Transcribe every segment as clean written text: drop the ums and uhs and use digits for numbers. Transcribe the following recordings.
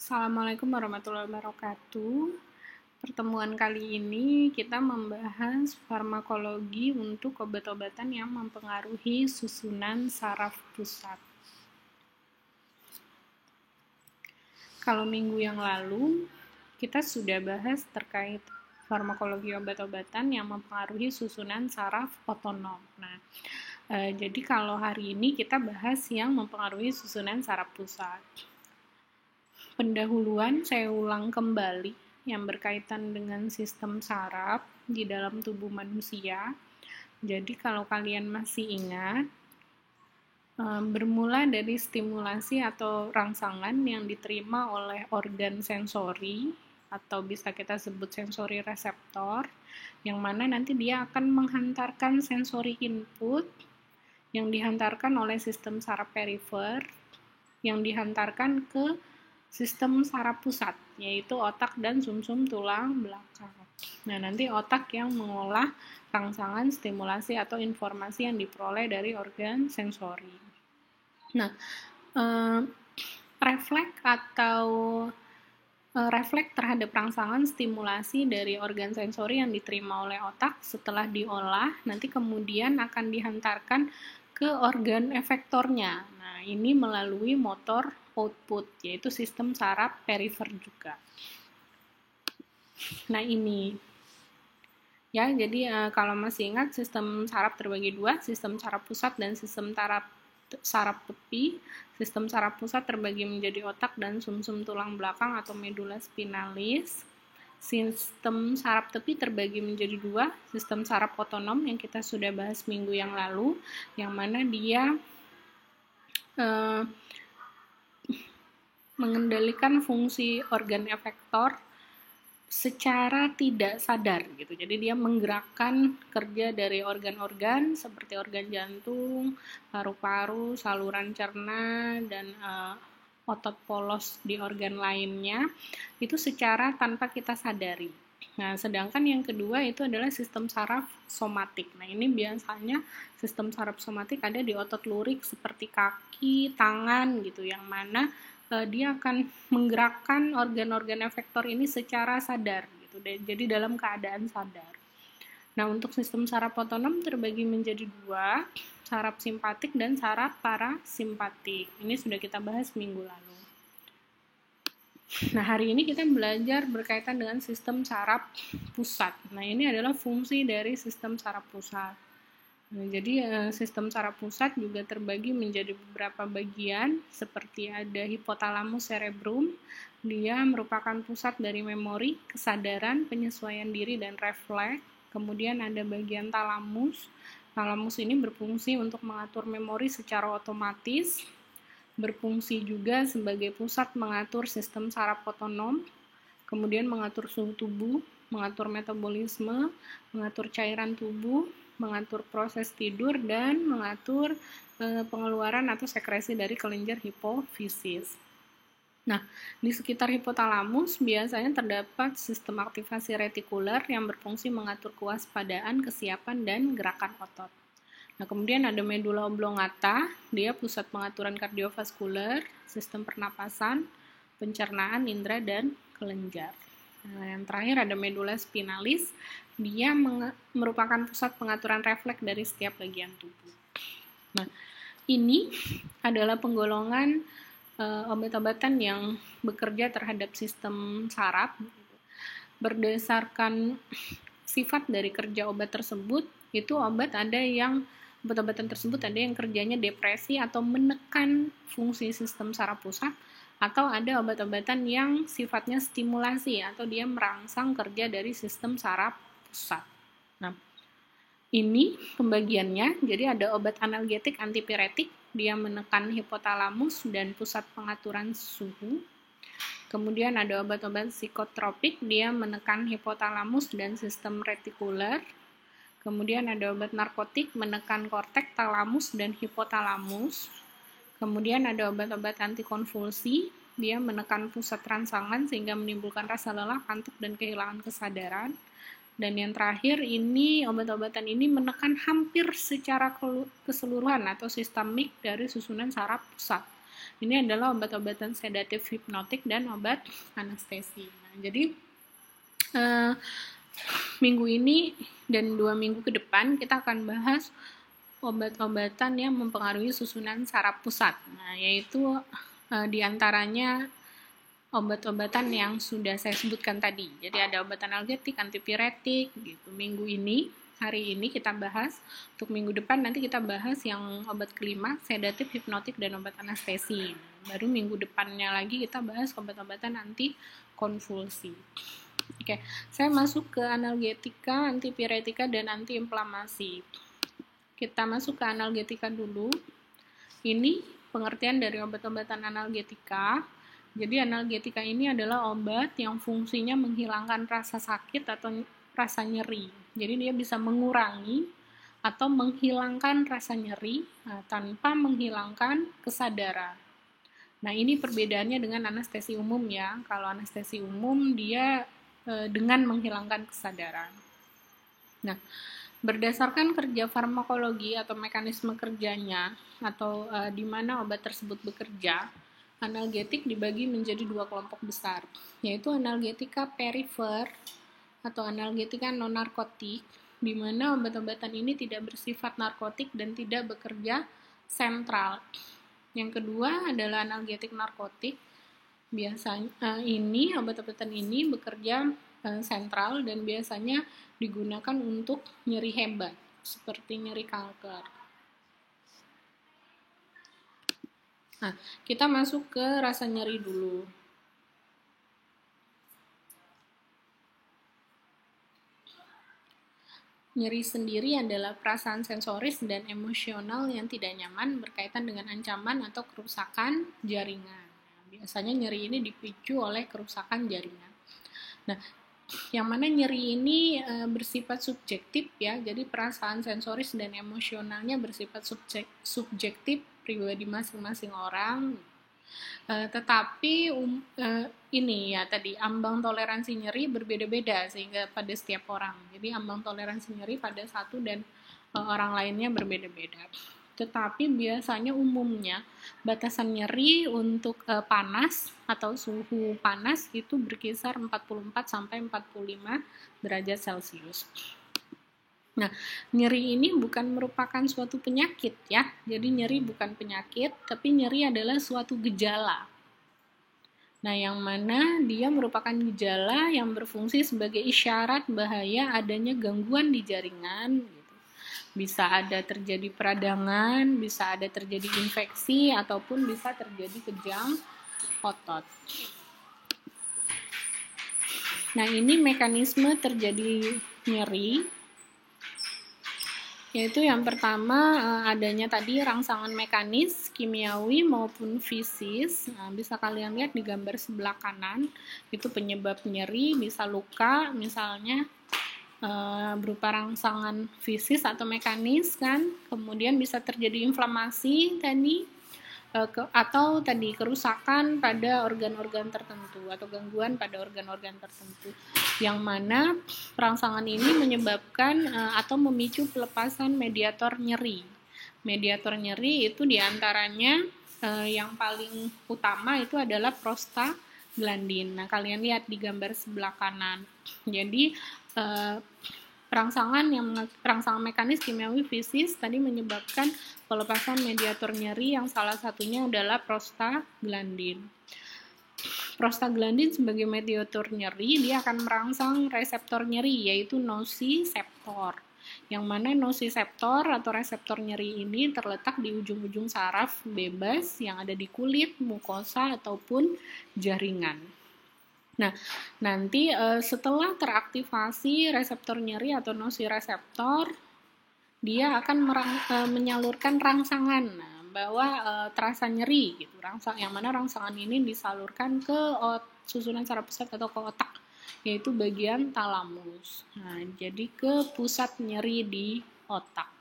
Assalamualaikum warahmatullahi wabarakatuh. Pertemuan kali ini kita membahas farmakologi untuk obat-obatan yang mempengaruhi susunan saraf pusat. Kalau minggu yang lalu, kita sudah bahas terkait farmakologi obat-obatan yang mempengaruhi susunan saraf otonom. Jadi kalau hari ini kita bahas yang mempengaruhi susunan saraf pusat. Pendahuluan saya ulang kembali yang berkaitan dengan sistem saraf di dalam tubuh manusia. Jadi kalau kalian masih ingat, bermula dari stimulasi atau rangsangan yang diterima oleh organ sensori atau bisa kita sebut sensori reseptor, yang mana nanti dia akan menghantarkan sensori input yang dihantarkan oleh sistem saraf perifer yang dihantarkan ke sistem saraf pusat, yaitu otak dan sumsum tulang belakang. Nah, nanti otak yang mengolah rangsangan, stimulasi, atau informasi yang diperoleh dari organ sensori. Nah, refleks terhadap rangsangan stimulasi dari organ sensori yang diterima oleh otak setelah diolah, nanti kemudian akan dihantarkan ke organ efektornya. Nah, ini melalui motor output, yaitu sistem saraf perifer juga. Nah, ini ya, jadi kalau masih ingat, sistem saraf terbagi dua, sistem saraf pusat dan sistem saraf tepi. Sistem saraf pusat terbagi menjadi otak dan sumsum tulang belakang atau medula spinalis. Sistem saraf tepi terbagi menjadi dua, sistem saraf otonom yang kita sudah bahas minggu yang lalu, yang mana dia mengendalikan fungsi organ efektor secara tidak sadar gitu. Jadi dia menggerakkan kerja dari organ-organ seperti organ jantung, paru-paru, saluran cerna, dan otot polos di organ lainnya itu secara tanpa kita sadari. Nah, sedangkan yang kedua itu adalah sistem saraf somatik. Nah, ini biasanya sistem saraf somatik ada di otot lurik seperti kaki, tangan gitu, yang mana dia akan menggerakkan organ-organ efektor ini secara sadar gitu. Jadi dalam keadaan sadar. Nah, untuk sistem saraf otonom terbagi menjadi dua, saraf simpatik dan saraf parasimpatik. Ini sudah kita bahas minggu lalu. Nah, hari ini kita belajar berkaitan dengan sistem saraf pusat. Nah, ini adalah fungsi dari sistem saraf pusat. Nah, jadi sistem saraf pusat juga terbagi menjadi beberapa bagian, seperti ada hipotalamus cerebrum. Dia merupakan pusat dari memori, kesadaran, penyesuaian diri, dan refleks. Kemudian ada bagian talamus. Talamus ini berfungsi untuk mengatur memori secara otomatis, berfungsi juga sebagai pusat mengatur sistem saraf otonom, kemudian mengatur suhu tubuh, mengatur metabolisme, mengatur cairan tubuh, mengatur proses tidur, dan mengatur pengeluaran atau sekresi dari kelenjar hipofisis. Nah, di sekitar hipotalamus biasanya terdapat sistem aktivasi retikuler yang berfungsi mengatur kewaspadaan, kesiapan, dan gerakan otot. Nah, kemudian ada medula oblongata, dia pusat pengaturan kardiovaskuler, sistem pernapasan, pencernaan, indera, dan kelenjar. Nah, yang terakhir ada medula spinalis, dia merupakan pusat pengaturan refleks dari setiap bagian tubuh. Nah, ini adalah penggolongan obat-obatan yang bekerja terhadap sistem saraf. Berdasarkan sifat dari kerja obat tersebut, itu obat-obatan tersebut ada yang kerjanya depresi atau menekan fungsi sistem saraf pusat, atau ada obat-obatan yang sifatnya stimulasi atau dia merangsang kerja dari sistem saraf pusat. Nah, ini pembagiannya. Jadi ada obat analgetik antipiretik, dia menekan hipotalamus dan pusat pengaturan suhu. Kemudian ada obat-obat psikotropik, dia menekan hipotalamus dan sistem retikuler. Kemudian ada obat narkotik, menekan korteks talamus dan hipotalamus. Kemudian ada obat-obat antikonvulsi, dia menekan pusat rangsangan sehingga menimbulkan rasa lelah, kantuk, dan kehilangan kesadaran. Dan yang terakhir, ini obat-obatan ini menekan hampir secara keseluruhan atau sistemik dari susunan saraf pusat. Ini adalah obat-obatan sedatif hipnotik dan obat anestesi. Nah, jadi minggu ini dan 2 minggu ke depan kita akan bahas obat-obatan yang mempengaruhi susunan saraf pusat. Nah, yaitu diantaranya obat-obatan yang sudah saya sebutkan tadi. Jadi ada obat analgetik, antipiretik gitu. Minggu ini, hari ini kita bahas. Untuk minggu depan nanti kita bahas yang obat kelima, sedatif, hipnotik, dan obat anestesi. Baru minggu depannya lagi kita bahas obat-obatan anti konvulsi. Oke, saya masuk ke analgetika, antipiretika, dan antiinflamasi. Kita masuk ke analgetika dulu. Ini pengertian dari obat-obatan analgetika. Jadi analgetika ini adalah obat yang fungsinya menghilangkan rasa sakit atau rasa nyeri. Jadi dia bisa mengurangi atau menghilangkan rasa nyeri tanpa menghilangkan kesadaran. Nah, ini perbedaannya dengan anestesi umum ya. Kalau anestesi umum dia dengan menghilangkan kesadaran. Nah, berdasarkan kerja farmakologi atau mekanisme kerjanya atau di mana obat tersebut bekerja, analgetik dibagi menjadi 2 kelompok besar, yaitu analgetika perifer atau analgetika non-narkotik, di mana obat-obatan ini tidak bersifat narkotik dan tidak bekerja sentral. Yang kedua adalah analgetik narkotik. Biasanya obat-obatan ini bekerja sentral dan biasanya digunakan untuk nyeri hebat, seperti nyeri kanker. Nah, kita masuk ke rasa nyeri dulu. Nyeri sendiri adalah perasaan sensoris dan emosional yang tidak nyaman berkaitan dengan ancaman atau kerusakan jaringan. Biasanya nyeri ini dipicu oleh kerusakan jaringan. Nah, yang mana nyeri ini bersifat subjektif ya, jadi perasaan sensoris dan emosionalnya bersifat subjektif pribadi masing-masing orang. Tetapi ini ya tadi ambang toleransi nyeri berbeda-beda sehingga pada setiap orang. Jadi ambang toleransi nyeri pada satu dan orang lainnya berbeda-beda. Tetapi biasanya umumnya batasan nyeri untuk panas atau suhu panas itu berkisar 44 sampai 45 derajat Celcius. Nah, nyeri ini bukan merupakan suatu penyakit ya. Jadi nyeri bukan penyakit, tapi nyeri adalah suatu gejala. Nah, yang mana dia merupakan gejala yang berfungsi sebagai isyarat bahaya adanya gangguan di jaringan. Bisa ada terjadi peradangan, bisa ada terjadi infeksi, ataupun bisa terjadi kejang otot. Nah, ini mekanisme terjadi nyeri. Yaitu yang pertama adanya tadi rangsangan mekanis, kimiawi maupun fisis. Nah, bisa kalian lihat di gambar sebelah kanan, itu penyebab nyeri, bisa luka misalnya berupa rangsangan fisis atau mekanis kan, kemudian bisa terjadi inflamasi tadi, atau tadi kerusakan pada organ-organ tertentu atau gangguan pada organ-organ tertentu, yang mana perangsangan ini menyebabkan atau memicu pelepasan mediator nyeri. Mediator nyeri itu diantaranya yang paling utama itu adalah prostaglandin. Nah, kalian lihat di gambar sebelah kanan. Jadi rangsangan mekanis kimiawi fisis tadi menyebabkan pelepasan mediator nyeri yang salah satunya adalah prostaglandin. Prostaglandin sebagai mediator nyeri dia akan merangsang reseptor nyeri yaitu nociceptor. Yang mana nociceptor atau reseptor nyeri ini terletak di ujung-ujung saraf bebas yang ada di kulit, mukosa ataupun jaringan. Nah, nanti setelah teraktivasi reseptor nyeri atau nociceptor, dia akan menyalurkan rangsangan bahwa terasa nyeri gitu. Yang mana rangsangan ini disalurkan ke susunan saraf pusat atau ke otak, yaitu bagian talamus. Nah, jadi ke pusat nyeri di otak.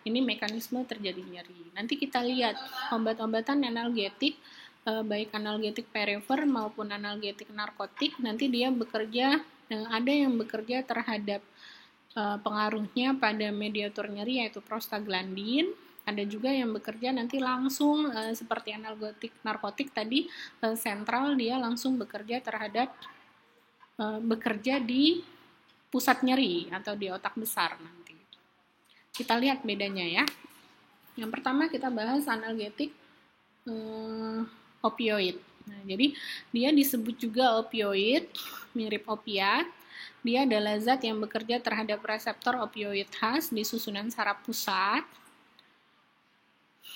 Ini mekanisme terjadi nyeri. Nanti kita lihat obat-obatan analgetik, baik analgetik perifer maupun analgetik narkotik, nanti dia bekerja, ada yang bekerja terhadap pengaruhnya pada mediator nyeri yaitu prostaglandin, Ada juga yang bekerja nanti langsung seperti analgetik narkotik tadi, sentral, dia langsung bekerja terhadap bekerja di pusat nyeri atau di otak besar nanti. Kita lihat bedanya ya. Yang pertama kita bahas analgetik opioid. Nah, jadi dia disebut juga opioid, mirip opiat. Dia adalah zat yang bekerja terhadap reseptor opioid khas di susunan saraf pusat,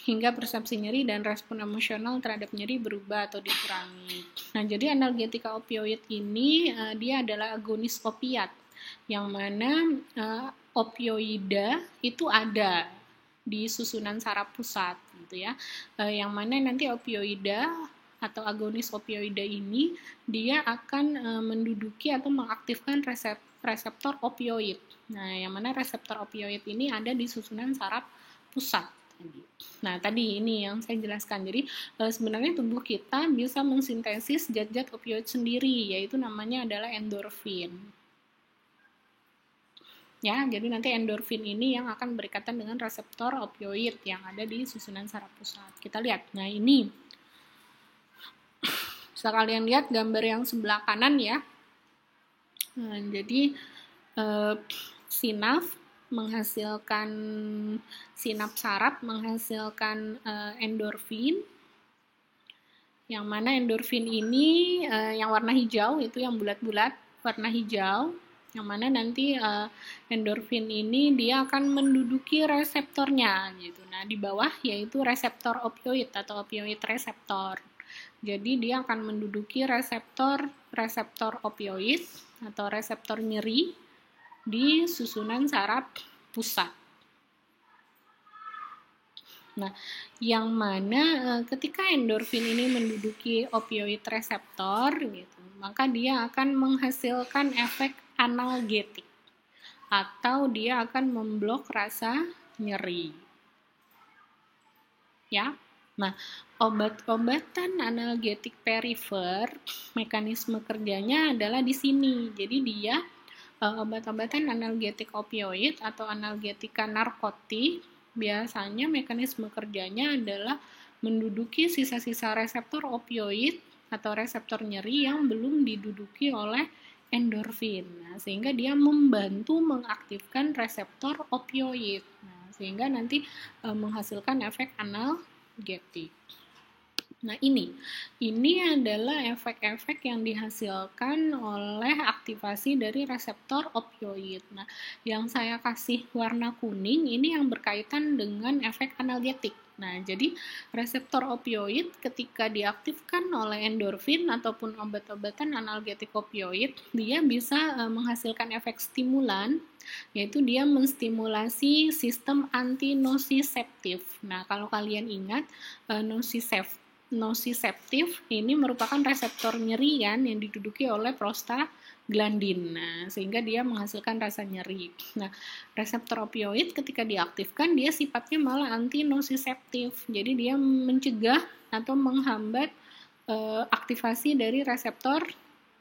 hingga persepsi nyeri dan respon emosional terhadap nyeri berubah atau dikurangi. Nah, jadi analgetika opioid ini dia adalah agonis opiat, yang mana opioida itu ada di susunan saraf pusat, gitu ya. Yang mana nanti opioida atau agonis opioida ini dia akan menduduki atau mengaktifkan reseptor opioid. Nah, yang mana reseptor opioid ini ada di susunan saraf pusat. Nah, tadi ini yang saya jelaskan. Jadi, sebenarnya tubuh kita bisa mensintesis zat-zat opioid sendiri, yaitu namanya adalah endorfin. Ya, jadi nanti endorfin ini yang akan berikatan dengan reseptor opioid yang ada di susunan saraf pusat. Kita lihat. Nah, ini bisa kalian lihat gambar yang sebelah kanan ya. Nah, jadi menghasilkan sinap saraf menghasilkan endorfin, yang mana endorfin ini yang warna hijau itu yang bulat-bulat warna hijau, yang mana nanti endorfin ini dia akan menduduki reseptornya gitu. Nah, di bawah yaitu reseptor opioid atau opioid reseptor. Jadi dia akan menduduki reseptor opioid atau reseptor nyeri di susunan saraf pusat. Nah, yang mana ketika endorfin ini menduduki opioid reseptor gitu, maka dia akan menghasilkan efek analgetik atau dia akan memblok rasa nyeri. Ya. Nah, obat-obatan analgetik perifer mekanisme kerjanya adalah di sini. Jadi dia obat-obatan analgetik opioid atau analgetika narkotik biasanya mekanisme kerjanya adalah menduduki sisa-sisa reseptor opioid atau reseptor nyeri yang belum diduduki oleh endorfin. Nah, sehingga dia membantu mengaktifkan reseptor opioid. Nah, sehingga nanti menghasilkan efek analgetik. Nah, ini adalah efek-efek yang dihasilkan oleh aktivasi dari reseptor opioid. Nah, yang saya kasih warna kuning ini yang berkaitan dengan efek analgetik. Nah, jadi reseptor opioid ketika diaktifkan oleh endorfin ataupun obat-obatan analgetik opioid, dia bisa menghasilkan efek stimulan, yaitu dia menstimulasi sistem antinosiseptif. Nah, kalau kalian ingat, nosiseptif ini merupakan reseptor nyeri kan yang diduduki oleh prostaglandin. Nah, sehingga dia menghasilkan rasa nyeri. Nah, reseptor opioid ketika diaktifkan dia sifatnya malah antinosiseptif. Jadi dia mencegah atau menghambat aktivasi dari reseptor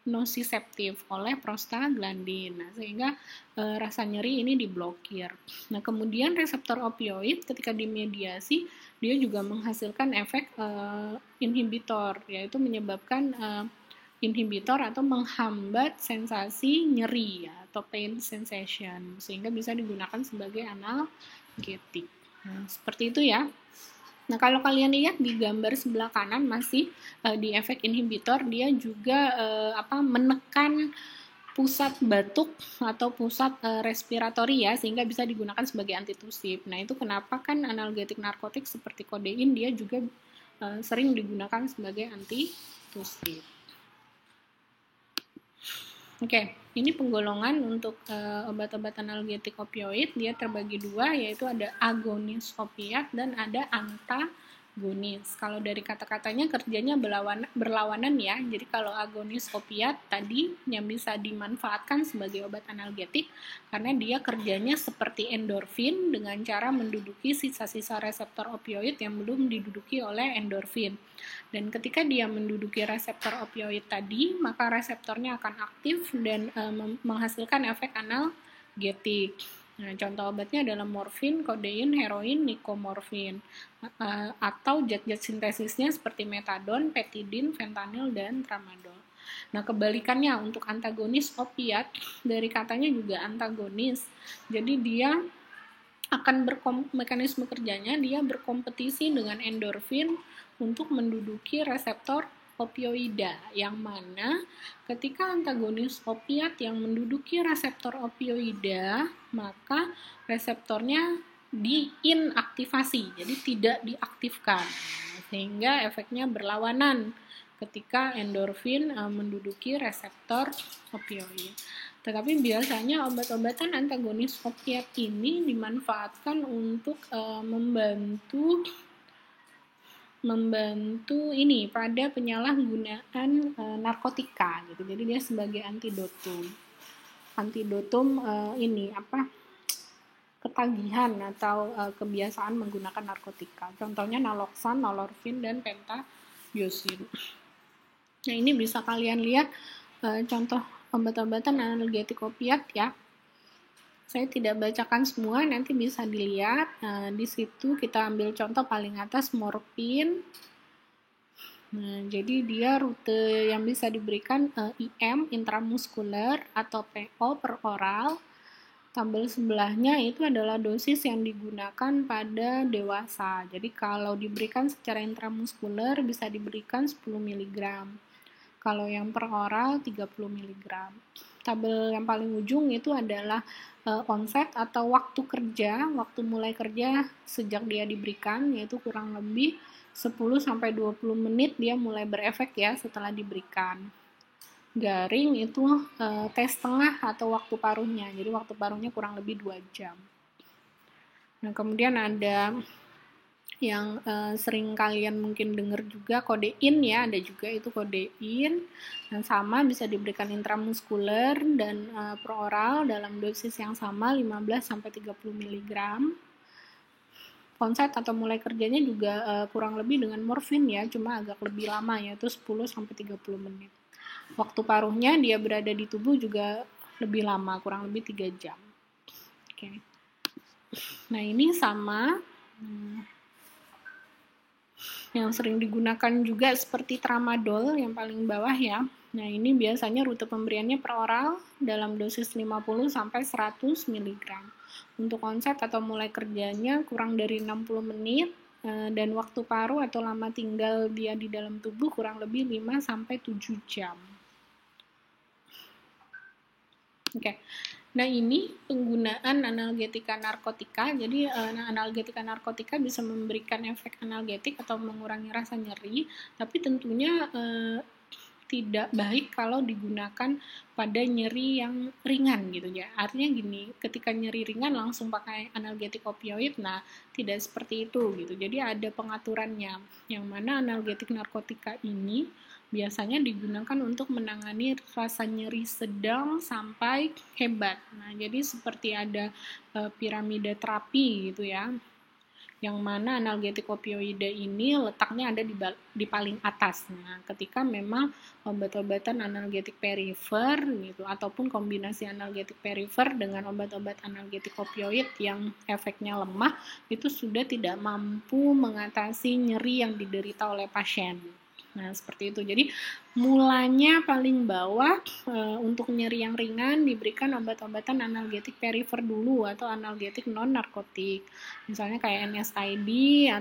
nosiseptif oleh prostaglandin. Nah, sehingga rasa nyeri ini diblokir. Nah, kemudian reseptor opioid ketika dimediasi dia juga menghasilkan efek inhibitor, yaitu menyebabkan inhibitor atau menghambat sensasi nyeri ya, atau pain sensation, sehingga bisa digunakan sebagai analgetik. Nah, seperti itu ya. Nah, kalau kalian lihat di gambar sebelah kanan masih di efek inhibitor, dia juga menekan pusat batuk atau pusat respiratori ya, sehingga bisa digunakan sebagai antitusif. Nah, itu kenapa kan analgetik narkotik seperti kodein dia juga sering digunakan sebagai antitusif. Oke, ini penggolongan untuk obat-obat analgetik opioid, dia terbagi dua, yaitu ada agonis opiat dan ada antagonis. Kalau dari kata-katanya kerjanya berlawanan ya, jadi kalau agonis opiat tadi yang bisa dimanfaatkan sebagai obat analgetik, karena dia kerjanya seperti endorfin dengan cara menduduki sisa-sisa reseptor opioid yang belum diduduki oleh endorfin. Dan ketika dia menduduki reseptor opioid tadi, maka reseptornya akan aktif dan menghasilkan efek analgetik. Nah, contoh obatnya adalah morfin, kodein, heroin, nikomorfin, atau zat-zat sintesisnya seperti metadon, petidin, fentanyl, dan tramadol. Nah, kebalikannya untuk antagonis opiat, dari katanya juga antagonis. Jadi dia akan mekanisme kerjanya, dia berkompetisi dengan endorfin untuk menduduki reseptor opioida, yang mana ketika antagonis opiat yang menduduki reseptor opioida, maka reseptornya diinaktivasi, jadi tidak diaktifkan, sehingga efeknya berlawanan ketika endorfin menduduki reseptor opioid. Tetapi biasanya obat-obatan antagonis opiat ini dimanfaatkan untuk membantu ini pada penyalahgunaan narkotika gitu. Jadi dia sebagai antidotum ini apa ketagihan atau kebiasaan menggunakan narkotika. Contohnya naloxon, nolorfin, dan pentabiosin. Nah, ini bisa kalian lihat contoh obat-obatan analgetik opiat ya. Saya tidak bacakan semua, nanti bisa dilihat. Di situ kita ambil contoh paling atas morfin. Nah, jadi dia rute yang bisa diberikan IM, intramuskuler, atau PO per oral. Tabel sebelahnya itu adalah dosis yang digunakan pada dewasa. Jadi kalau diberikan secara intramuskuler bisa diberikan 10 mg. Kalau yang per oral 30 mg. Tabel yang paling ujung itu adalah onset atau waktu kerja, waktu mulai kerja sejak dia diberikan, yaitu kurang lebih 10-20 menit dia mulai berefek ya setelah diberikan. Garing itu tes tengah atau waktu paruhnya, jadi waktu paruhnya kurang lebih 2 jam. Nah, kemudian ada yang sering kalian mungkin dengar juga kodein ya, ada juga itu kodein, dan sama bisa diberikan intramuskuler dan per oral dalam dosis yang sama 15-30 mg. Onset atau mulai kerjanya juga kurang lebih dengan morfin ya, cuma agak lebih lama yaitu 10-30 menit. Waktu paruhnya dia berada di tubuh juga lebih lama, kurang lebih 3 jam. Oke. Nah, ini sama yang sering digunakan juga seperti tramadol yang paling bawah ya. Nah, ini biasanya rute pemberiannya per oral dalam dosis 50-100 mg. Untuk onset atau mulai kerjanya kurang dari 60 menit dan waktu paruh atau lama tinggal dia di dalam tubuh kurang lebih 5-7 jam. Oke. Nah, ini penggunaan analgetika narkotika. Jadi, analgetika narkotika bisa memberikan efek analgetik atau mengurangi rasa nyeri, tapi tentunya tidak baik kalau digunakan pada nyeri yang ringan gitu ya. Artinya gini, ketika nyeri ringan langsung pakai analgetik opioid, nah tidak seperti itu gitu. Jadi ada pengaturannya, yang mana analgetik narkotika ini biasanya digunakan untuk menangani rasa nyeri sedang sampai hebat. Nah, jadi seperti ada piramida terapi gitu ya, yang mana analgetik opioida ini letaknya ada di paling atas. Nah, ketika memang obat-obatan analgetik perifer gitu ataupun kombinasi analgetik perifer dengan obat-obat analgetik opioid yang efeknya lemah itu sudah tidak mampu mengatasi nyeri yang diderita oleh pasien. Nah, seperti itu. Jadi, mulanya paling bawah untuk nyeri yang ringan diberikan obat-obatan analgetik perifer dulu atau analgetik non-narkotik. Misalnya kayak NSAID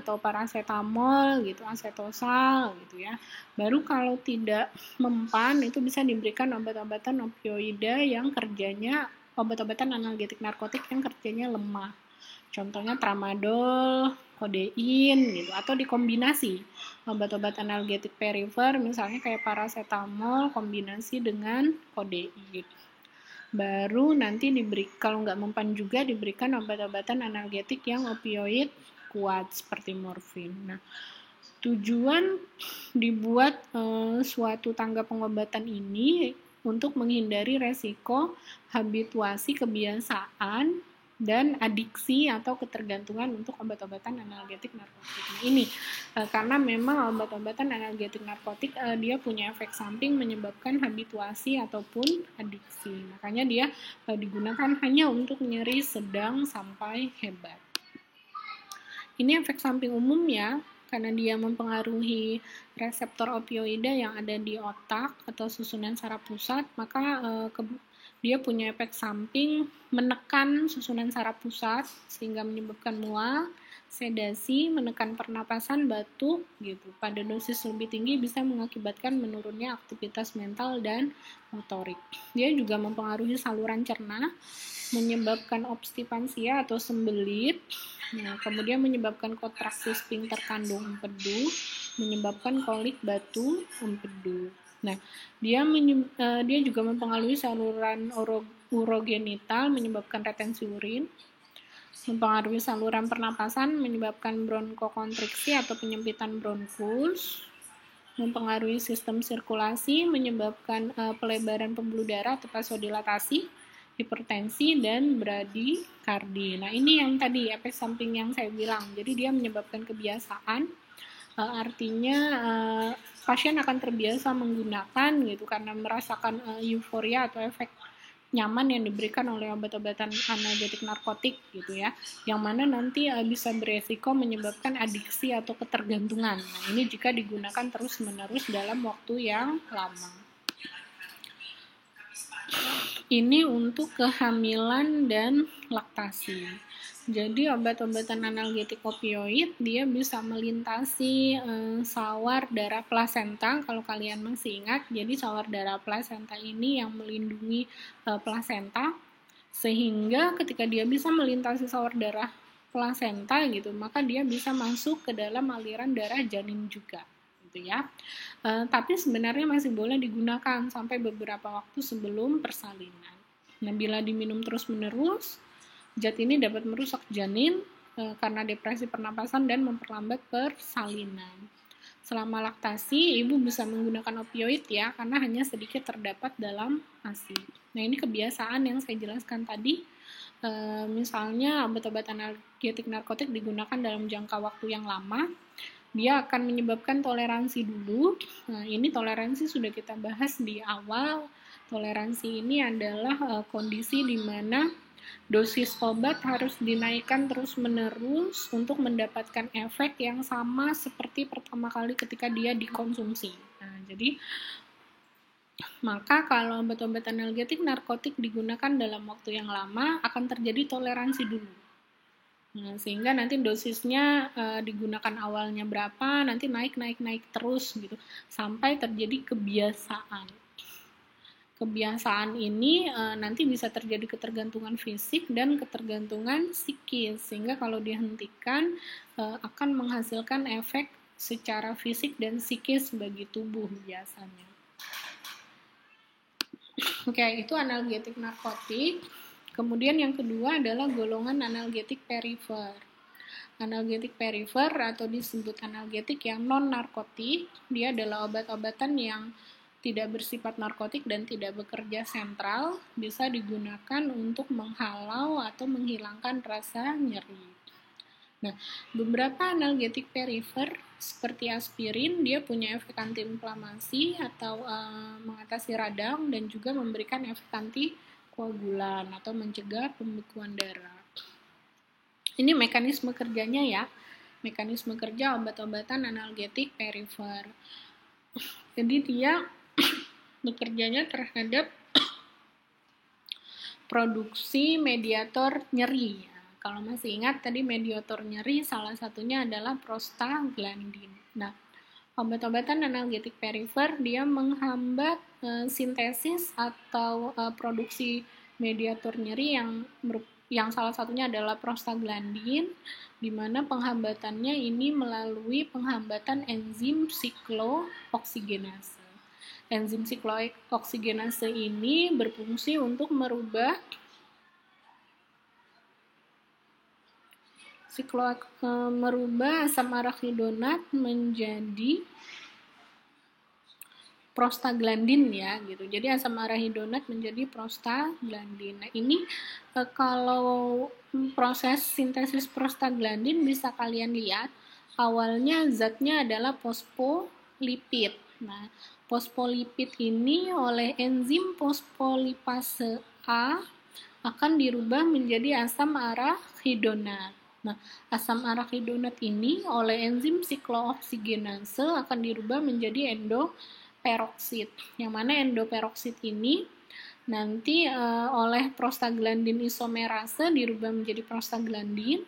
atau paracetamol gitu, acetosal gitu ya. Baru kalau tidak mempan itu bisa diberikan obat-obatan opioida yang kerjanya obat-obatan analgetik narkotik yang kerjanya lemah. Contohnya tramadol, kodein gitu, atau dikombinasi obat-obat analgetik perifer misalnya kayak paracetamol kombinasi dengan kodein. Baru nanti kalau nggak mempan juga diberikan obat-obatan analgetik yang opioid kuat seperti morfin. Nah, tujuan dibuat suatu tangga pengobatan ini untuk menghindari resiko habituasi kebiasaan dan adiksi atau ketergantungan untuk obat-obatan analgetik narkotik. Nah, ini karena memang obat-obatan analgetik narkotik dia punya efek samping menyebabkan habituasi ataupun adiksi. Makanya dia digunakan hanya untuk nyeri sedang sampai hebat. Ini efek samping umumnya karena dia mempengaruhi reseptor opioida yang ada di otak atau susunan saraf pusat, maka dia punya efek samping menekan susunan saraf pusat sehingga menyebabkan mual, sedasi, menekan pernapasan, batuk gitu. Pada dosis lebih tinggi bisa mengakibatkan menurunnya aktivitas mental dan motorik. Dia juga mempengaruhi saluran cerna, menyebabkan obstipansia atau sembelit. Nah, kemudian menyebabkan kontraksi sphinkter kandung empedu, menyebabkan kolik batu empedu. Nah, dia juga mempengaruhi saluran urogenital, menyebabkan retensi urin, mempengaruhi saluran pernapasan, menyebabkan bronkokontriksi atau penyempitan bronkus, mempengaruhi sistem sirkulasi, menyebabkan pelebaran pembuluh darah atau vasodilatasi, hipertensi, dan bradikardi. Nah, ini yang tadi efek samping yang saya bilang. Jadi dia menyebabkan kebiasaan, artinya pasien akan terbiasa menggunakan gitu karena merasakan euforia atau efek nyaman yang diberikan oleh obat-obatan analgetik narkotik gitu ya, yang mana nanti bisa beresiko menyebabkan adiksi atau ketergantungan. Nah, ini jika digunakan terus-menerus dalam waktu yang lama. Ini untuk kehamilan dan laktasi. Jadi obat-obatan analgetik opioid dia bisa melintasi sawar darah plasenta. Kalau kalian masih ingat, jadi sawar darah plasenta ini yang melindungi plasenta, sehingga ketika dia bisa melintasi sawar darah plasenta gitu, maka dia bisa masuk ke dalam aliran darah janin juga. Ya. Tapi sebenarnya masih boleh digunakan sampai beberapa waktu sebelum persalinan. Nah, bila diminum terus-menerus, zat ini dapat merusak janin karena depresi pernapasan dan memperlambat persalinan. Selama laktasi, ibu bisa menggunakan opioid ya, karena hanya sedikit terdapat dalam ASI. Nah, ini kebiasaan yang saya jelaskan tadi. Misalnya obat-obat analgetik narkotik digunakan dalam jangka waktu yang lama, dia akan menyebabkan toleransi dulu. Nah, ini toleransi sudah kita bahas di awal. Toleransi ini adalah kondisi di mana dosis obat harus dinaikkan terus-menerus untuk mendapatkan efek yang sama seperti pertama kali ketika dia dikonsumsi. Nah, jadi maka kalau obat-obat analgetik narkotik digunakan dalam waktu yang lama akan terjadi toleransi dulu. Nah, sehingga nanti dosisnya digunakan awalnya berapa, nanti naik terus gitu sampai terjadi kebiasaan. Kebiasaan ini nanti bisa terjadi ketergantungan fisik dan ketergantungan psikis, sehingga kalau dihentikan akan menghasilkan efek secara fisik dan psikis bagi tubuh biasanya. Oke, itu analgetik narkotik. Kemudian yang kedua adalah golongan analgetik perifer. Analgetik perifer atau disebut analgetik yang non-narkotik, dia adalah obat-obatan yang tidak bersifat narkotik dan tidak bekerja sentral, bisa digunakan untuk menghalau atau menghilangkan rasa nyeri. Nah, beberapa analgetik perifer seperti aspirin, dia punya efek antiinflamasi atau mengatasi radang dan juga memberikan efek antikoagulan atau mencegah pembekuan darah. Ini mekanisme kerjanya ya, mekanisme kerja obat-obatan analgetik perifer. Jadi dia bekerjanya terhadap produksi mediator nyeri. Kalau masih ingat tadi mediator nyeri salah satunya adalah prostaglandin. Nah, obat-obatan analgetik perifer dia menghambat sintesis atau produksi mediator nyeri yang salah satunya adalah prostaglandin, di mana penghambatannya ini melalui penghambatan enzim siklooksigenase. Enzim siklooksigenase ini berfungsi untuk merubah asam arachidonat menjadi prostaglandin ya gitu. Jadi asam arahidonat menjadi prostaglandin. Nah, ini kalau proses sintesis prostaglandin bisa kalian lihat awalnya zatnya adalah fosfolipid. Nah, fosfolipid ini oleh enzim fosfolipase A akan dirubah menjadi asam arahidonat. Nah, asam arahidonat ini oleh enzim siklooksigenase akan dirubah menjadi endoperoksid. Yang mana endoperoksid ini nanti oleh prostaglandin isomerase dirubah menjadi prostaglandin,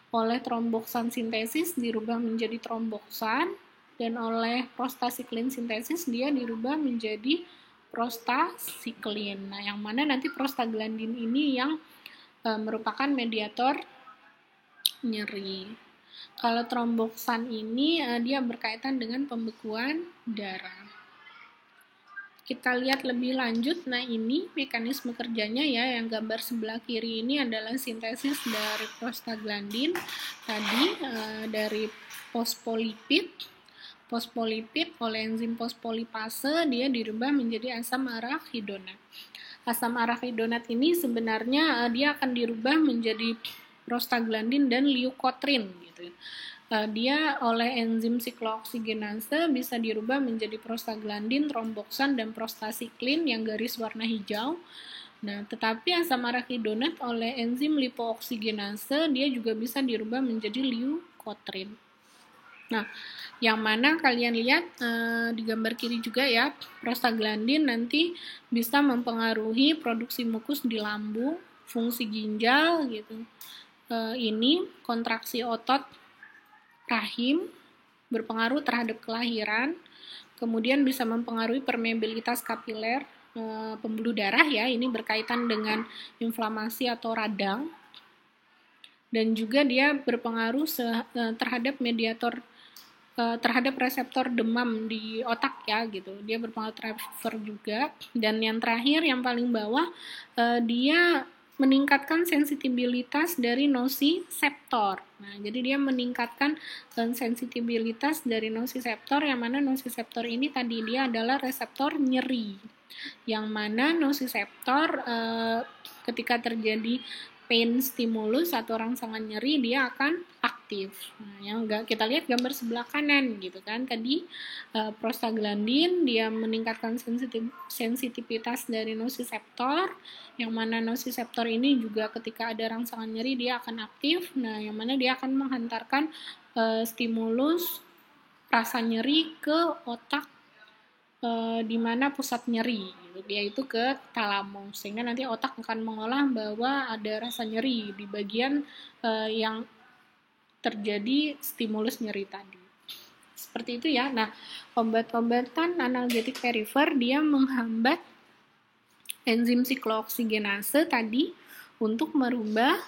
oleh tromboksan sintesis dirubah menjadi tromboksan, dan oleh prostasiklin sintesis dia dirubah menjadi prostasiklin. Nah, yang mana nanti prostaglandin ini yang merupakan mediator nyeri. Kalau tromboksan ini dia berkaitan dengan pembekuan darah. Kita lihat lebih lanjut. Nah, ini mekanisme kerjanya ya, yang gambar sebelah kiri ini adalah sintesis dari prostaglandin tadi dari fosfolipid oleh enzim fosfolipase dia dirubah menjadi asam arahidonat. Asam arahidonat ini sebenarnya dia akan dirubah menjadi prostaglandin dan leukotrin gitu. Dia oleh enzim siklooksigenase bisa dirubah menjadi prostaglandin, tromboksan, dan prostasiklin yang garis warna hijau. Nah, tetapi asam arahidonat oleh enzim lipooksigenase dia juga bisa dirubah menjadi leukotrin. Nah, yang mana kalian lihat di gambar kiri juga ya, prostaglandin nanti bisa mempengaruhi produksi mukus di lambung, fungsi ginjal gitu. Ini kontraksi otot rahim berpengaruh terhadap kelahiran, kemudian bisa mempengaruhi permeabilitas kapiler pembuluh darah ya, ini berkaitan dengan inflamasi atau radang, dan juga dia berpengaruh terhadap terhadap reseptor demam di otak ya gitu, dia berpengaruh driver juga. Dan yang terakhir yang paling bawah dia meningkatkan sensitivitas dari nosiseptor. Nah, jadi dia meningkatkan sensitivitas dari nosiseptor, yang mana nosiseptor ini tadi dia adalah reseptor nyeri, yang mana nosiseptor ketika terjadi pain stimulus atau rangsangan nyeri dia akan aktif. Nah, yang kita lihat gambar sebelah kanan gitu kan, tadi prostaglandin dia meningkatkan sensitivitas dari nosiseptor, yang mana nosiseptor ini juga ketika ada rangsangan nyeri dia akan aktif. Nah, yang mana dia akan menghantarkan stimulus rasa nyeri ke otak di mana pusat nyeri, yaitu ke talamus, sehingga nanti otak akan mengolah bahwa ada rasa nyeri di bagian yang terjadi stimulus nyeri tadi. Seperti itu ya. Nah, obat-obatan analgetik perifer dia menghambat enzim siklooksigenase tadi untuk merubah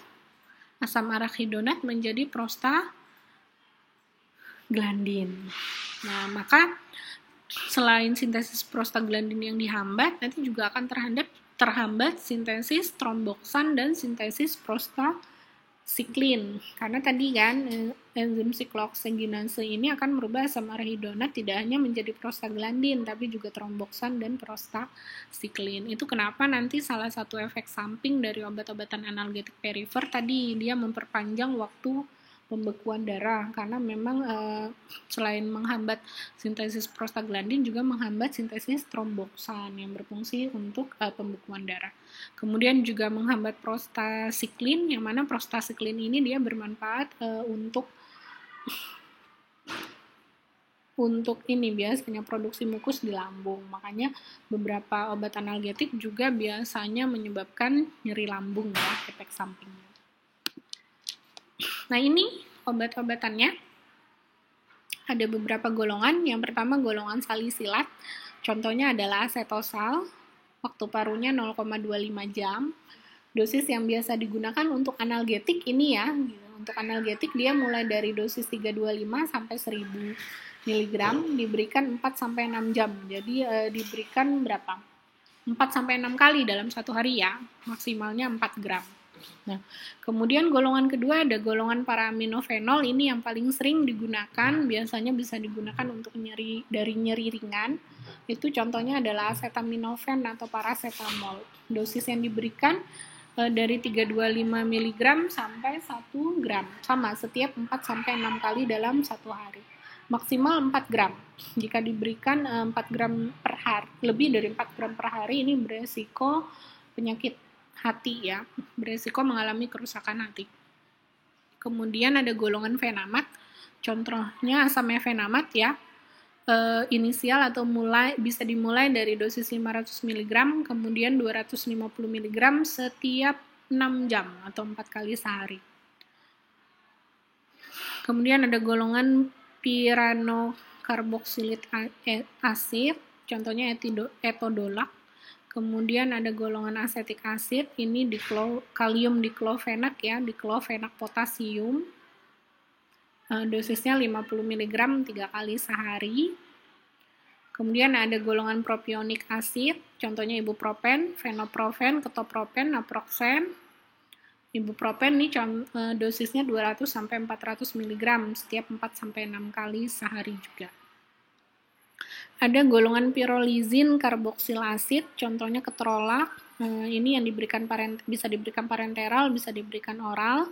asam arachidonat menjadi prostaglandin. Nah, maka selain sintesis prostaglandin yang dihambat, nanti juga akan terhambat sintesis tromboksan dan sintesis prostasiklin. Karena tadi kan enzim siklooksigenase ini akan merubah asam arachidonat tidak hanya menjadi prostaglandin, tapi juga tromboksan dan prostasiklin. Itu kenapa nanti salah satu efek samping dari obat-obatan analgetik perifer tadi dia memperpanjang waktu pembekuan darah, karena memang selain menghambat sintesis prostaglandin juga menghambat sintesis tromboksan yang berfungsi untuk pembekuan darah. Kemudian juga menghambat prostasiklin, yang mana prostasiklin ini dia bermanfaat untuk ini biasanya produksi mukus di lambung. Makanya beberapa obat analgetik juga biasanya menyebabkan nyeri lambung ya, efek sampingnya. Nah, ini obat-obatannya. Ada beberapa golongan. Yang pertama golongan salisilat. Contohnya adalah asetosal. Waktu parunya 0,25 jam. Dosis yang biasa digunakan untuk analgetik ini ya. Untuk analgetik dia mulai dari dosis 325 sampai 1000 mg diberikan 4-6 jam. Jadi diberikan berapa? 4-6 kali dalam satu hari ya. Maksimalnya 4 gram. Nah, kemudian golongan kedua ada golongan paraminofenol, ini yang paling sering digunakan, biasanya bisa digunakan untuk nyeri ringan. Itu contohnya adalah acetaminophen atau paracetamol. Dosis yang diberikan dari 325 mg sampai 1 gram, sama setiap 4 sampai 6 kali dalam satu hari. Maksimal 4 gram. Jika diberikan 4 gram per hari, lebih dari 4 gram per hari, ini beresiko penyakit hati ya, beresiko mengalami kerusakan hati. Kemudian ada golongan fenamat, contohnya asam efenamat ya, inisial atau bisa dimulai dari dosis 500 mg, kemudian 250 mg setiap 6 jam atau 4 kali sehari. Kemudian ada golongan piranokarboksilik asid, contohnya etodolac. Kemudian ada golongan asetik asid, ini kalium diklofenak ya, diklofenak potasium. Dosisnya 50 mg 3 kali sehari. Kemudian ada golongan propionik asid, contohnya ibuprofen, fenoprofen, ketoprofen, naproxen. Ibuprofen ini dosisnya 200 sampai 400 mg setiap 4 sampai 6 kali sehari juga. Ada golongan pirolizin karboksil asid, contohnya keterolak. Ini yang bisa diberikan parenteral, bisa diberikan oral.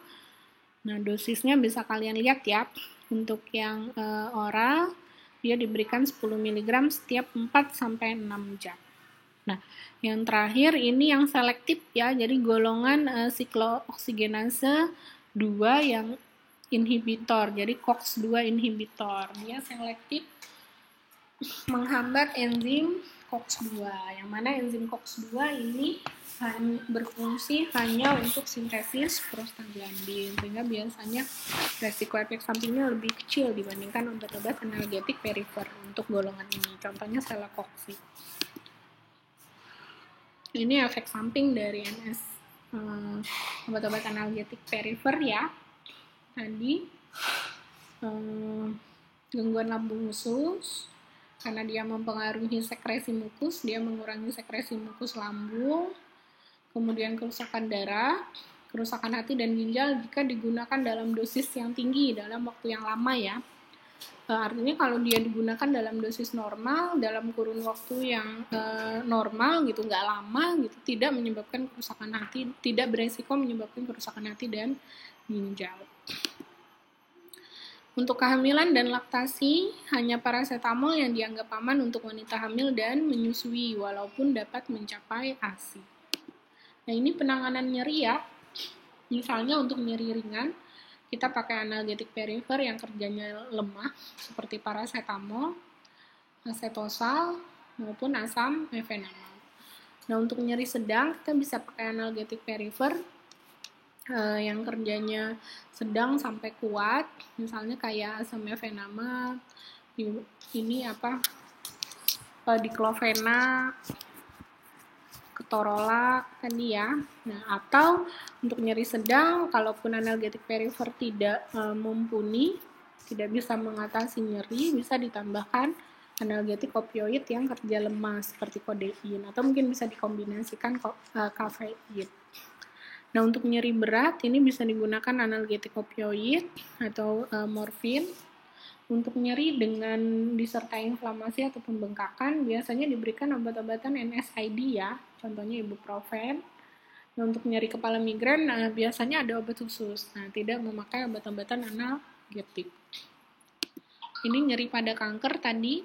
Nah, dosisnya bisa kalian lihat ya. Untuk yang oral, dia diberikan 10 mg setiap 4 sampai 6 jam. Nah, yang terakhir ini yang selektif ya. Jadi golongan siklooksigenase 2 yang inhibitor. Jadi COX-2 inhibitor. Dia selektif menghambat enzim COX-2, yang mana enzim COX-2 ini berfungsi hanya untuk sintesis prostaglandin, sehingga biasanya resiko efek sampingnya lebih kecil dibandingkan obat-obat analgetik perifer untuk golongan ini, contohnya celecoxib. Ini efek samping dari obat-obat analgetik perifer ya. Tadi gangguan lambung usus, karena dia mempengaruhi sekresi mukus, dia mengurangi sekresi mukus lambung. Kemudian kerusakan darah, kerusakan hati dan ginjal jika digunakan dalam dosis yang tinggi dalam waktu yang lama ya. Artinya kalau dia digunakan dalam dosis normal, dalam kurun waktu yang normal gitu, nggak lama gitu, tidak menyebabkan kerusakan hati, tidak beresiko menyebabkan kerusakan hati dan ginjal. Untuk kehamilan dan laktasi, hanya paracetamol yang dianggap aman untuk wanita hamil dan menyusui, walaupun dapat mencapai ASI. Nah, ini penanganan nyeri ya. Misalnya untuk nyeri ringan, kita pakai analgetik perifer yang kerjanya lemah, seperti paracetamol, acetosal, maupun asam efenamat. Nah, untuk nyeri sedang, kita bisa pakai analgetik perifer yang kerjanya sedang sampai kuat, misalnya kayak asam efenamat, ini diklofenak, ketorolak tadi ya. Nah, atau untuk nyeri sedang, kalaupun analgetik perifer tidak mumpuni, tidak bisa mengatasi nyeri, bisa ditambahkan analgetik opioid yang kerja lemah seperti kodein, atau mungkin bisa dikombinasikan kafein. Nah, untuk nyeri berat ini bisa digunakan analgetik opioid atau morfin. Untuk nyeri dengan disertai inflamasi atau pembengkakan biasanya diberikan obat-obatan NSAID ya, contohnya ibuprofen. Nah, untuk nyeri kepala migrain biasanya ada obat khusus. Nah, tidak memakai obat-obatan analgetik. Ini nyeri pada kanker tadi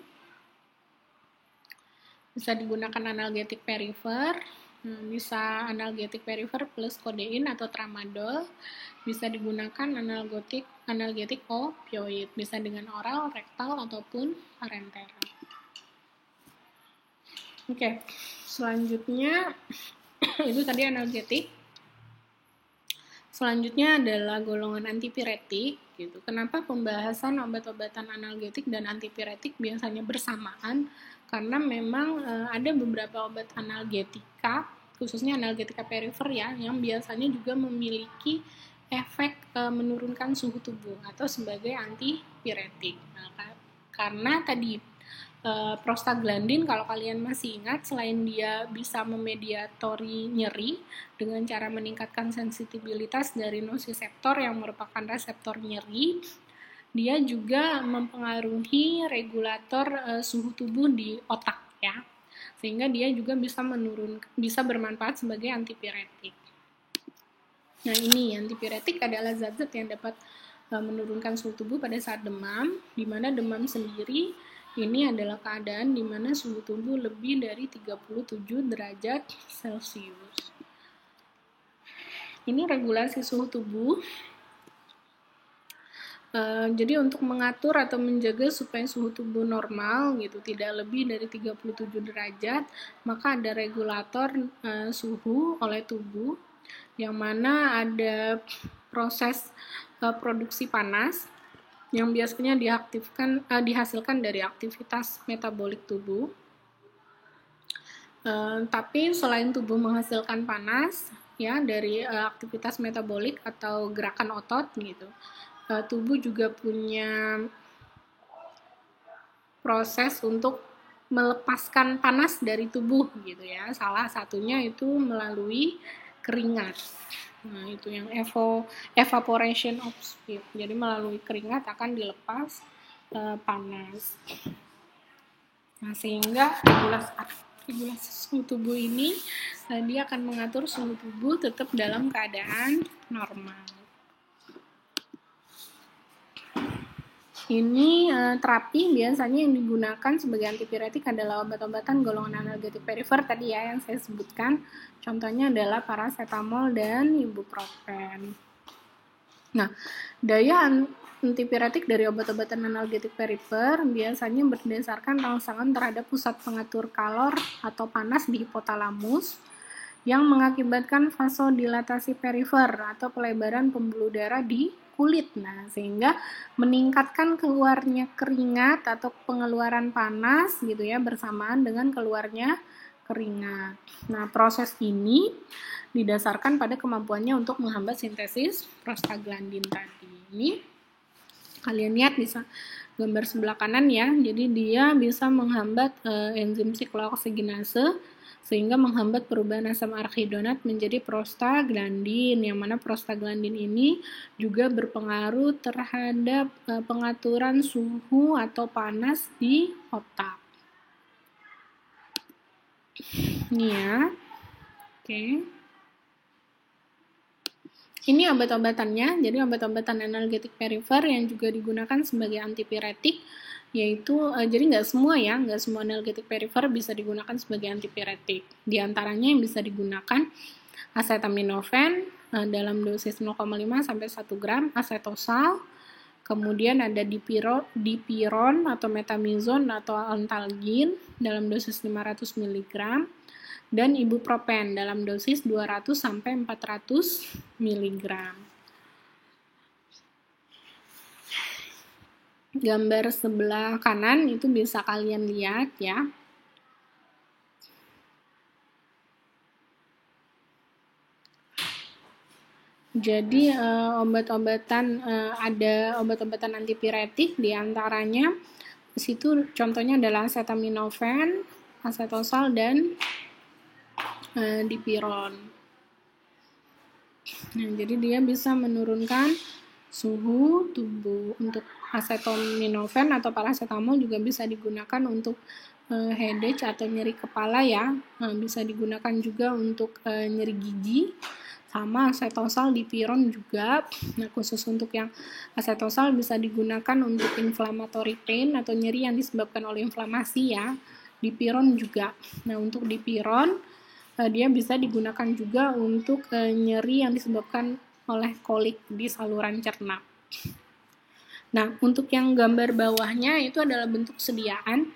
bisa digunakan analgetik perifer. Bisa analgetik perifer plus kodein atau tramadol, bisa digunakan analgetik opioid, bisa dengan oral, rektal, ataupun parenteral. Oke, selanjutnya itu tadi analgetik. Selanjutnya adalah golongan antipiretik gitu. Kenapa pembahasan obat-obatan analgetik dan antipiretik biasanya bersamaan? Karena memang ada beberapa obat analgetika, khususnya analgetika perifer ya, yang biasanya juga memiliki efek menurunkan suhu tubuh atau sebagai antipiretik. Nah, karena tadi prostaglandin, kalau kalian masih ingat, selain dia bisa memediatori nyeri dengan cara meningkatkan sensitivitas dari nociceptor yang merupakan reseptor nyeri, dia juga mempengaruhi regulator suhu tubuh di otak ya, sehingga dia juga bisa bermanfaat sebagai antipiretik. Nah, ini antipiretik adalah zat-zat yang dapat menurunkan suhu tubuh pada saat demam, di mana demam sendiri ini adalah keadaan di mana suhu tubuh lebih dari 37 derajat Celcius. Ini regulasi suhu tubuh. Jadi untuk mengatur atau menjaga supaya suhu tubuh normal gitu, tidak lebih dari 37 derajat, maka ada regulator suhu oleh tubuh, yang mana ada proses produksi panas yang biasanya dihasilkan dari aktivitas metabolik tubuh. Tapi selain tubuh menghasilkan panas ya dari aktivitas metabolik atau gerakan otot gitu, tubuh juga punya proses untuk melepaskan panas dari tubuh gitu ya. Salah satunya itu melalui keringat. Nah, itu yang evaporation of sweat. Jadi melalui keringat akan dilepas panas. Nah, sehingga regulasi suhu tubuh ini dia akan mengatur suhu tubuh tetap dalam keadaan normal. Ini terapi biasanya yang digunakan sebagai antipiretik adalah obat-obatan golongan analgetik perifer tadi ya yang saya sebutkan. Contohnya adalah paracetamol dan ibuprofen. Nah, daya antipiretik dari obat-obatan analgetik perifer biasanya berdasarkan rangsangan terhadap pusat pengatur kalor atau panas di hipotalamus yang mengakibatkan vasodilatasi perifer atau pelebaran pembuluh darah di kulit. Nah, sehingga meningkatkan keluarnya keringat atau pengeluaran panas gitu ya bersamaan dengan keluarnya keringat. Nah, proses ini didasarkan pada kemampuannya untuk menghambat sintesis prostaglandin tadi. Ini kalian lihat bisa gambar sebelah kanan ya. Jadi dia bisa menghambat enzim siklooksiggenase sehingga menghambat perubahan asam arachidonat menjadi prostaglandin, yang mana prostaglandin ini juga berpengaruh terhadap pengaturan suhu atau panas di otak. Ini ya. Oke. Ini obat-obatannya, jadi obat-obatan analgetik perifer yang juga digunakan sebagai antipiretik, yaitu jadi nggak semua analgetik perifer bisa digunakan sebagai antipiretik. Di antaranya yang bisa digunakan acetaminophen dalam dosis 0,5 sampai 1 gram, acetosal, kemudian ada dipiron atau metamizon atau antalgin dalam dosis 500 mg, dan ibuprofen dalam dosis 200 sampai 400 mg. Gambar sebelah kanan itu bisa kalian lihat ya. Jadi obat-obatan ada obat-obatan antipiretik, diantaranya di situ contohnya adalah acetaminophen, acetosal, dan dipiron. Nah, jadi dia bisa menurunkan suhu tubuh. Untuk acetaminophen atau paracetamol juga bisa digunakan untuk headache atau nyeri kepala ya. Bisa digunakan juga untuk nyeri gigi. Sama acetosal, dipiron juga. Nah, khusus untuk yang acetosal bisa digunakan untuk inflammatory pain atau nyeri yang disebabkan oleh inflamasi ya. Dipiron juga. Nah, untuk dipiron dia bisa digunakan juga untuk nyeri yang disebabkan oleh kolik di saluran cerna. Nah, untuk yang gambar bawahnya itu adalah bentuk sediaan.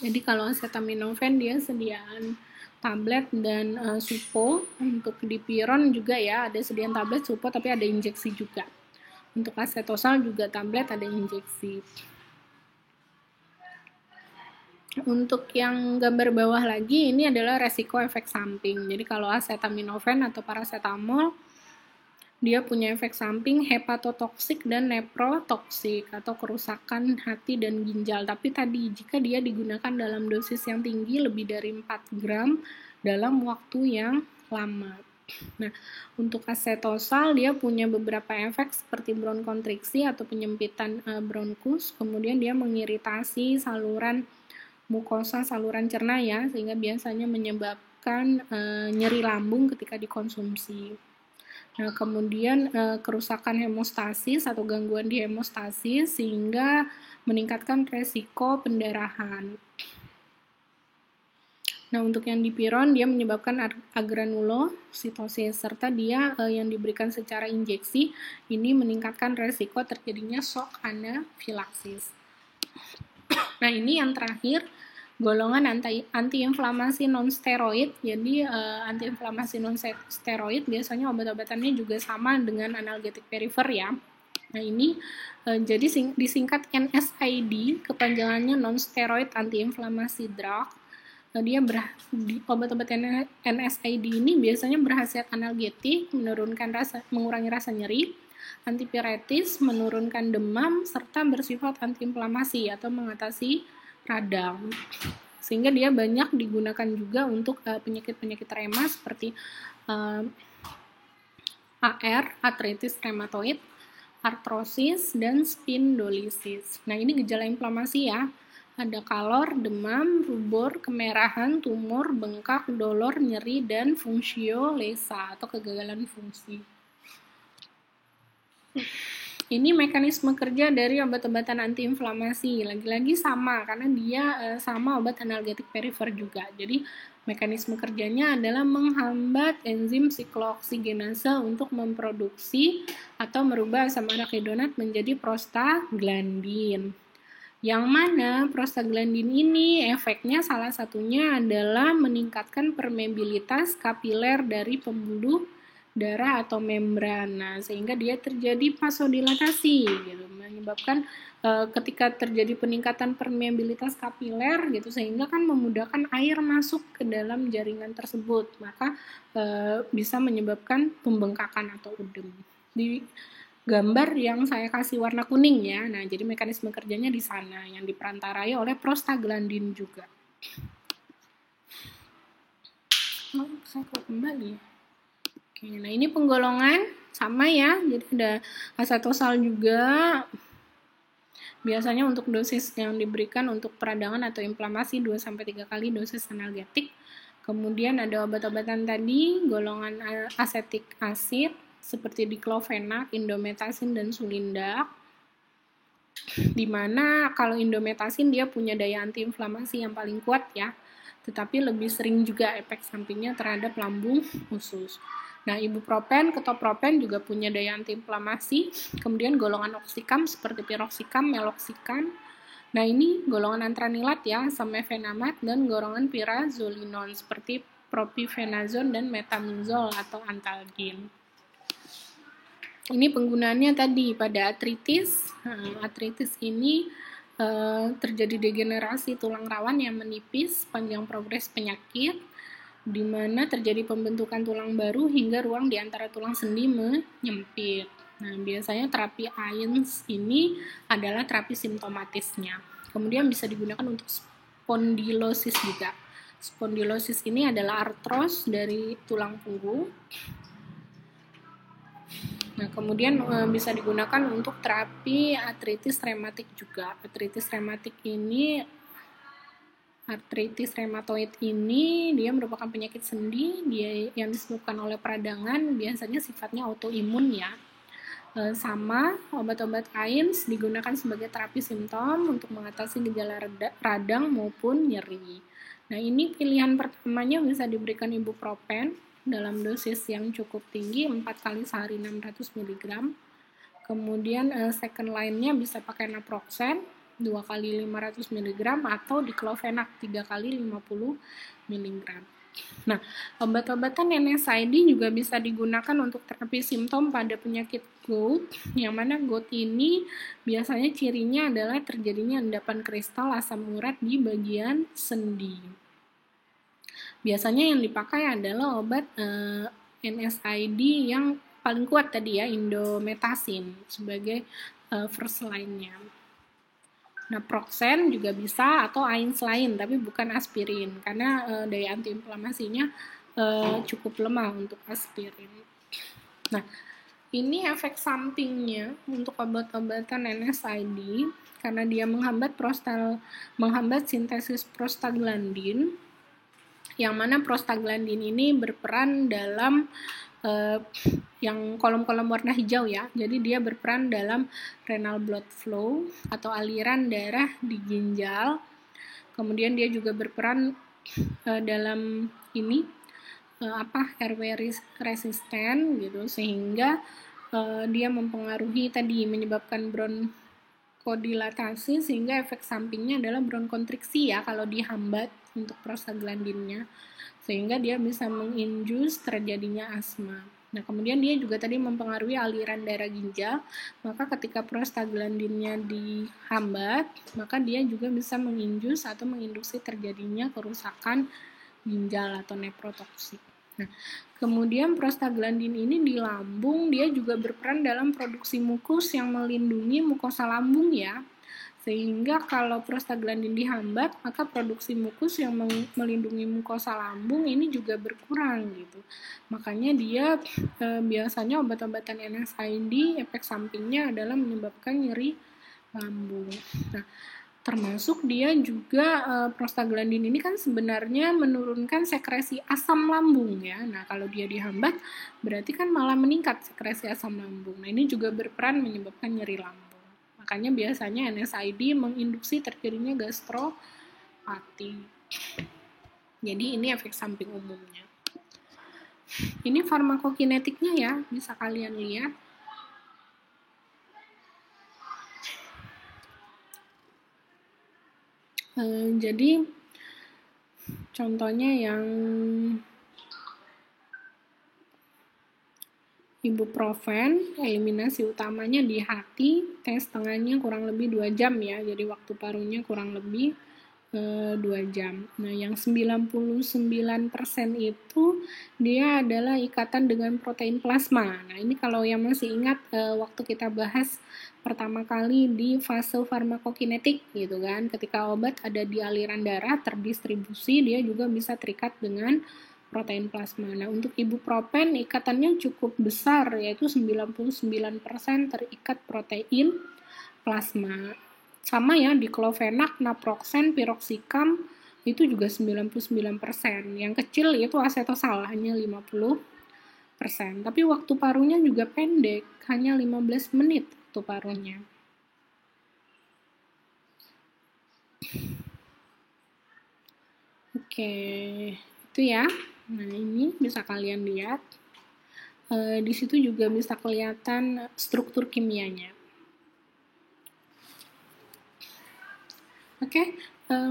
Jadi kalau acetaminophen dia sediaan tablet dan supo. Untuk dipiron juga ya, ada sediaan tablet, supo, tapi ada injeksi juga. Untuk acetosal juga tablet, ada injeksi. Untuk yang gambar bawah lagi, ini adalah resiko efek samping. Jadi kalau acetaminophen atau paracetamol Dia punya efek samping hepatotoksik dan nephrotoksik atau kerusakan hati dan ginjal. Tapi tadi jika dia digunakan dalam dosis yang tinggi lebih dari 4 gram dalam waktu yang lama. Nah, untuk asetosal dia punya beberapa efek seperti bronkontriksi atau penyempitan bronkus, kemudian dia mengiritasi saluran mukosa saluran cerna ya, sehingga biasanya menyebabkan nyeri lambung ketika dikonsumsi. Nah, kemudian kerusakan hemostasis atau gangguan di hemostasis sehingga meningkatkan resiko pendarahan. Nah, untuk yang dipiron dia menyebabkan agranulositosis serta dia yang diberikan secara injeksi ini meningkatkan resiko terjadinya shock anafilaksis. Nah, ini yang terakhir golongan antiinflamasi non-steroid. Jadi antiinflamasi non-steroid biasanya obat-obatannya juga sama dengan analgetik perifer ya. Nah, ini jadi disingkat NSAID, kepanjangannya non-steroid antiinflamasi drug. Dia obat-obat NSAID ini biasanya berkhasiat analgetik, mengurangi rasa nyeri, antipiretis, menurunkan demam, serta bersifat antiinflamasi atau mengatasi radang. Sehingga dia banyak digunakan juga untuk penyakit-penyakit rema seperti AR, artritis rheumatoid, artrosis, dan spondilitis. Nah, ini gejala inflamasi ya. Ada kalor, demam, rubor, kemerahan, tumor, bengkak, dolor, nyeri, dan fungsiolesa atau kegagalan fungsi. Ini mekanisme kerja dari obat-obatan antiinflamasi. Lagi-lagi sama, karena dia sama obat analgetik perifer juga. Jadi, mekanisme kerjanya adalah menghambat enzim siklooksigenase untuk memproduksi atau merubah asam arakedonat menjadi prostaglandin. Yang mana prostaglandin ini efeknya salah satunya adalah meningkatkan permeabilitas kapiler dari pembuluh darah atau membran, sehingga dia terjadi vasodilatasi, gitu, menyebabkan ketika terjadi peningkatan permeabilitas kapiler, gitu, sehingga kan memudahkan air masuk ke dalam jaringan tersebut, maka bisa menyebabkan pembengkakan atau udem. Di gambar yang saya kasih warna kuning ya, nah jadi mekanisme kerjanya di sana yang diperantarai oleh prostaglandin juga. Saya kembali. Oke, nah ini penggolongan sama ya, jadi ada asetosal juga. Biasanya untuk dosis yang diberikan untuk peradangan atau inflamasi 2-3 kali dosis analgetik. Kemudian ada obat-obatan tadi, golongan asetik asid seperti diclofenac, indomethacin, dan sulindac. Dimana kalau indomethacin dia punya daya antiinflamasi yang paling kuat ya, tetapi lebih sering juga efek sampingnya terhadap lambung usus. Nah, ibuprofen, ketoprofen juga punya daya antiinflamasi. Kemudian golongan oksikam seperti piroxicam, meloxicam. Nah, ini golongan antranilat ya, samefenamat, dan golongan pirazolinon seperti propifenazon dan metamizol atau antalgin. Ini penggunaannya tadi pada artritis. Artritis ini terjadi degenerasi tulang rawan yang menipis panjang progres penyakit, di mana terjadi pembentukan tulang baru hingga ruang di antara tulang sendi menyempit. Nah, biasanya terapi AINS ini adalah terapi simptomatisnya. Kemudian bisa digunakan untuk spondilosis juga. Spondilosis ini adalah artros dari tulang punggung. Nah, kemudian bisa digunakan untuk terapi artritis rematik juga. Artritis reumatoid ini dia merupakan penyakit sendi dia yang disebabkan oleh peradangan, biasanya sifatnya autoimun ya. Sama obat-obat AINS digunakan sebagai terapi simptom untuk mengatasi gejala radang maupun nyeri. Nah, ini pilihan pertamanya bisa diberikan ibuprofen dalam dosis yang cukup tinggi, 4 kali sehari 600 mg. Kemudian second line-nya bisa pakai naproxen 2 kali 500 mg atau diclofenac 3 kali 50 mg. Nah, obat-obatan NSAID juga bisa digunakan untuk terapi simptom pada penyakit gout, yang mana gout ini biasanya cirinya adalah terjadinya endapan kristal asam urat di bagian sendi. Biasanya yang dipakai adalah obat NSAID yang paling kuat tadi ya, indomethacin sebagai first line-nya. Naproxen juga bisa atau AINS lain, tapi bukan aspirin karena daya antiinflamasinya cukup lemah untuk aspirin. Nah, ini efek sampingnya untuk obat-obatan NSAID karena dia menghambat sintesis prostaglandin, yang mana prostaglandin ini berperan dalam yang kolom-kolom warna hijau ya. Jadi dia berperan dalam renal blood flow atau aliran darah di ginjal. Kemudian dia juga berperan dalam ini RW resisten gitu, sehingga dia mempengaruhi tadi, menyebabkan bronkodilatasi, sehingga efek sampingnya adalah bronkontriksi ya kalau dihambat untuk prostaglandinnya, sehingga dia bisa menginjus terjadinya asma. Nah, kemudian dia juga tadi mempengaruhi aliran darah ginjal, maka ketika prostaglandinnya dihambat, maka dia juga bisa menginjus atau menginduksi terjadinya kerusakan ginjal atau nephrotoxic. Nah, kemudian prostaglandin ini di lambung, dia juga berperan dalam produksi mukus yang melindungi mukosa lambung ya. Sehingga kalau prostaglandin dihambat, maka produksi mukus yang melindungi mukosa lambung ini juga berkurang gitu. Makanya dia biasanya obat-obatan NSAID efek sampingnya adalah menyebabkan nyeri lambung. Nah, termasuk dia juga prostaglandin ini kan sebenarnya menurunkan sekresi asam lambung ya. Nah, kalau dia dihambat berarti kan malah meningkat sekresi asam lambung. Nah, ini juga berperan menyebabkan nyeri lambung. Makanya biasanya NSAID menginduksi terjadinya gastropati. Jadi ini efek samping umumnya. Ini farmakokinetiknya ya, bisa kalian lihat. Jadi contohnya yang ibuprofen, eliminasi utamanya di hati, tes tengahnya kurang lebih 2 jam ya, jadi waktu parunya kurang lebih 2 jam. Nah, yang 99% itu dia adalah ikatan dengan protein plasma. Nah, ini kalau yang masih ingat waktu kita bahas pertama kali di fase farmakokinetik gitu kan, ketika obat ada di aliran darah terdistribusi, dia juga bisa terikat dengan protein plasma. Nah, untuk ibuprofen ikatannya cukup besar, yaitu 99% terikat protein plasma. Sama ya, di Diclofenac, naproxen, piroxicam itu juga 99%. Yang kecil itu acetosal, hanya 50%. Tapi waktu parunya juga pendek, hanya 15 menit waktu parunya. Oke, itu ya. Nah, ini bisa kalian lihat. Di situ juga bisa kelihatan struktur kimianya. Oke,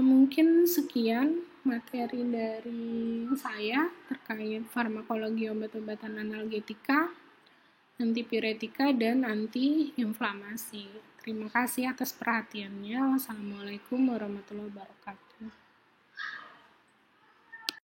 mungkin sekian materi dari saya terkait farmakologi obat-obatan analgetika, antipiretika, dan antiinflamasi. Terima kasih atas perhatiannya. Wassalamualaikum warahmatullahi wabarakatuh.